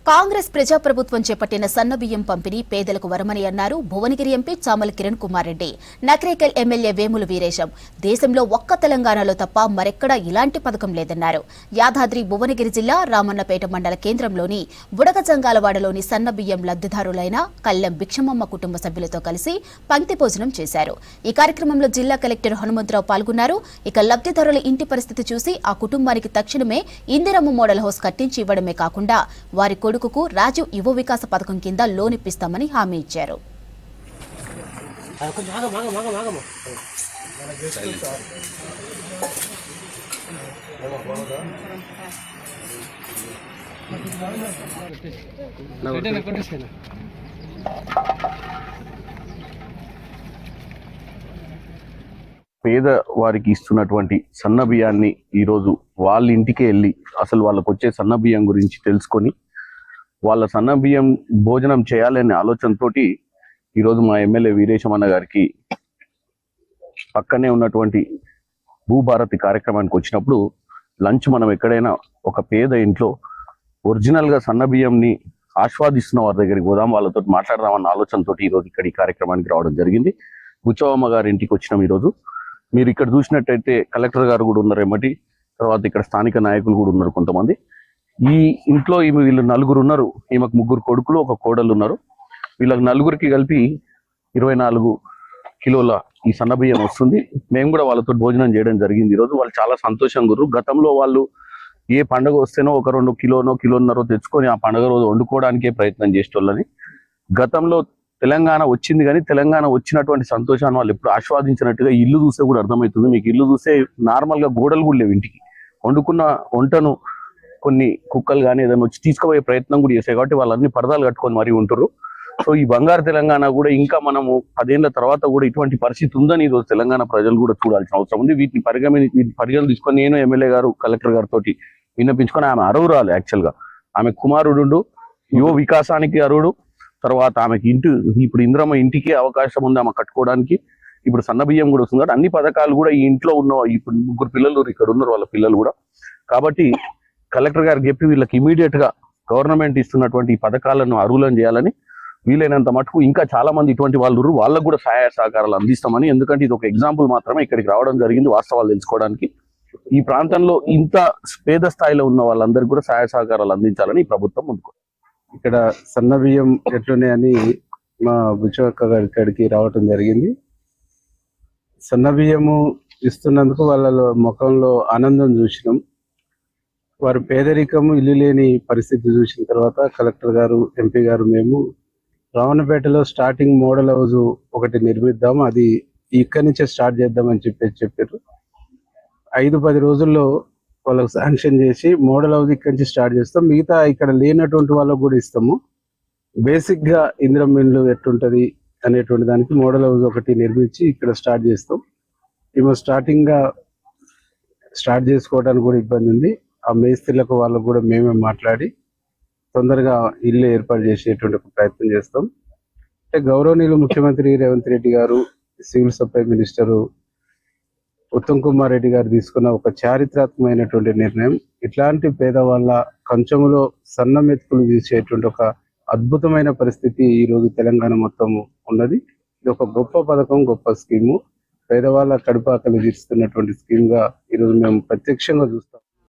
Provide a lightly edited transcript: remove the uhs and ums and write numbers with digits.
కాంగ్రెస్ ప్రజాప్రభుత్వం చేపట్టిన సన్నబియ్యం పంపిణీ పేదలకు వరమని అన్నారు భువనగిరి ఎంపీ చామల కిరణ్ కుమార్ రెడ్డి. నకరేకల్ ఎమ్మెల్యే వేముల వీరేశం దేశంలో ఒక్క తెలంగాణలో తప్ప మరెక్కడా ఇలాంటి పథకం లేదన్నారు. యాదాద్రి భువనగిరి జిల్లా రామన్నపేట మండల కేంద్రంలోని బుడగజంగాలవాడలోని సన్నబియ్యం లబ్ధిదారులైన కల్లెం భిక్షమమ్మ కుటుంబ సభ్యులతో కలిసి పంక్తి భోజనం చేశారు. ఈ కార్యక్రమంలో జిల్లా కలెక్టర్ హనుమంతరావు పాల్గొన్నారు. ఇక లబ్ధిదారుల ఇంటి పరిస్థితి చూసి ఆ కుటుంబానికి తక్షణమే ఇందిరమ్మ మోడల్ హౌస్ కట్టించి ఇవ్వడమే కాకుండా వారి కొడుకుకు రాజీవ్ యువ వికాస పథకం కింద లోన్ ఇప్పిస్తామని హామీ ఇచ్చారు. పేద వారికి ఇస్తున్నటువంటి సన్న బియ్యాన్ని ఈరోజు వాళ్ళ ఇంటికి వెళ్ళి అసలు వాళ్ళకు వచ్చే సన్న బియ్యం గురించి తెలుసుకొని వాళ్ళ సన్న బియ్యం భోజనం చేయాలనే ఆలోచనతోటి ఈరోజు మా ఎమ్మెల్యే వీరేశం అన్న గారికి పక్కనే ఉన్నటువంటి భూభారతి కార్యక్రమానికి వచ్చినప్పుడు లంచ్ మనం ఎక్కడైనా ఒక పేద ఇంట్లో ఒరిజినల్గా సన్న బియ్యంని ఆస్వాదిస్తున్న వారి దగ్గరికి పోదాం, వాళ్ళతో మాట్లాడదామన్న ఆలోచనతోటి ఈరోజు ఇక్కడ ఈ కార్యక్రమానికి రావడం జరిగింది. బుచ్చవమ్మ గారి ఇంటికి వచ్చినాం. ఈరోజు మీరు ఇక్కడ చూసినట్టయితే కలెక్టర్ గారు కూడా ఉన్నారు ఎమ్మటి, తర్వాత ఇక్కడ స్థానిక నాయకులు కూడా ఉన్నారు కొంతమంది. ఈ ఇంట్లో వీళ్ళు నలుగురు ఉన్నారు. ఈమెకు ముగ్గురు కొడుకులు, ఒక కోడలు ఉన్నారు. వీళ్ళకి నలుగురికి కలిపి 24 కిలోల ఈ సన్నబియ్యం వస్తుంది. మేము కూడా వాళ్ళతో భోజనం చేయడం జరిగింది. ఈరోజు వాళ్ళు చాలా సంతోషంగా ఉన్నారు. గతంలో వాళ్ళు ఏ పండుగ వస్తేనో 1-2 కిలోనో కిలోన్నర తెచ్చుకొని ఆ పండుగ రోజు వండుకోవడానికే ప్రయత్నం చేసేటోళ్ళని. గతంలో తెలంగాణ వచ్చింది, కానీ తెలంగాణ వచ్చినటువంటి సంతోషాన్ని వాళ్ళు ఎప్పుడు ఆస్వాదించినట్టుగా ఇల్లు చూస్తే కూడా అర్థమవుతుంది. మీకు ఇల్లు చూస్తే నార్మల్గా గోడలు కూడా లేవు. ఇంటికి వండుకున్న వంటను కొన్ని కుక్కలు కానీ ఏదైనా వచ్చి తీసుకుపోయే ప్రయత్నం కూడా చేస్తాయి. కాబట్టి వాళ్ళన్ని పరదాలు కట్టుకొని మరీ ఉంటారు. సో ఈ బంగారు తెలంగాణ కూడా ఇంకా మనము 10 ఏళ్ల తర్వాత కూడా ఇటువంటి పరిస్థితి ఉందని ఈరోజు తెలంగాణ ప్రజలు కూడా చూడాల్సిన అవసరం ఉంది. వీటిని పరిగణలు తీసుకొని నేను ఎమ్మెల్యే గారు కలెక్టర్ గారితో విన్నపించుకొని, ఆమె అర్హురాలు. యాక్చువల్గా ఆమె కుమారుడు యువ వికాసానికి అర్హుడు. తర్వాత ఆమెకి ఇప్పుడు ఇందిరమ్మ ఇంటికి అవకాశం ఉంది ఆమె కట్టుకోవడానికి. ఇప్పుడు సన్న బియ్యం కూడా వస్తుంది. అన్ని పథకాలు కూడా ఈ ఇంట్లో ఉన్న ఇప్పుడు 3 పిల్లలు ఇక్కడ ఉన్నారు, వాళ్ళ పిల్లలు కూడా. కాబట్టి కలెక్టర్ గారికి చెప్పి వీళ్ళకి ఇమీడియట్ గా గవర్నమెంట్ ఇస్తున్నటువంటి ఈ పథకాలను అర్హులను చేయాలని, వీలైనంత మటుకు ఇంకా చాలా మంది ఇటువంటి వాళ్ళు వాళ్ళకు కూడా సహాయ సహకారాలు అందిస్తామని. ఎందుకంటే ఇది ఒక ఎగ్జాంపుల్ మాత్రమే, ఇక్కడికి రావడం జరిగింది వాస్తవాలు తెలుసుకోవడానికి. ఈ ప్రాంతంలో ఇంత పేద స్థాయిలో ఉన్న వాళ్ళందరికీ కూడా సహాయ సహకారాలు అందించాలని ఈ ప్రభుత్వం ముందుకు. ఇక్కడ సన్న బియ్యం ఎట్లున్నాయని మా బుచ్చక్క గారి ఇక్కడికి రావటం జరిగింది. సన్న బియ్యము ఇస్తున్నందుకు వాళ్ళ ముఖంలో ఆనందం చూసినాం. వారి పేదరికము, ఇల్లు లేని పరిస్థితి చూసిన తర్వాత కలెక్టర్ గారు, ఎంపీ గారు, మేము రావణపేటలో స్టార్టింగ్ మోడల్ హౌస్ ఒకటి నిర్మిద్దాం, అది ఇక్కడి నుంచే స్టార్ట్ చేద్దామని చెప్పారు. 5-10 రోజుల్లో వాళ్ళకి శాంక్షన్ చేసి మోడల్ హౌస్ ఇక్కడి నుంచి స్టార్ట్ చేస్తాం. మిగతా ఇక్కడ లేనటువంటి వాళ్ళకు కూడా ఇస్తాము. బేసిక్ గా ఇందిరమ్మ ఇల్లు ఎట్లుంటది అనేటువంటి దానికి మోడల్ హౌస్ ఒకటి నిర్మించి ఇక్కడ స్టార్ట్ చేస్తాం. ఏమో స్టార్టింగ్ గా స్టార్ట్ చేసుకోవడానికి కూడా ఇబ్బంది ఉంది. ఆ మేస్త్రీలకు వాళ్ళకు కూడా మేమే మాట్లాడి తొందరగా ఇల్లు ఏర్పాటు చేసేటువంటి ఒక ప్రయత్నం చేస్తాం. అంటే గౌరవనీయులు ముఖ్యమంత్రి రేవంత్ రెడ్డి గారు, civil supply minister Uttam Kumar Reddy గారు తీసుకున్న ఒక చారిత్రాత్మకమైనటువంటి నిర్ణయం. ఇట్లాంటి పేదవాళ్ళ కంచములో సన్న మెతుకులు తీసేటువంటి ఒక అద్భుతమైన పరిస్థితి ఈ రోజు తెలంగాణ మొత్తం ఉన్నది. ఇది ఒక గొప్ప పథకం, గొప్ప స్కీము. పేదవాళ్ళ కడుపాకలు తీరుస్తున్నటువంటి స్కీమ్ గా ఈరోజు మేము ప్రత్యక్షంగా చూస్తాం.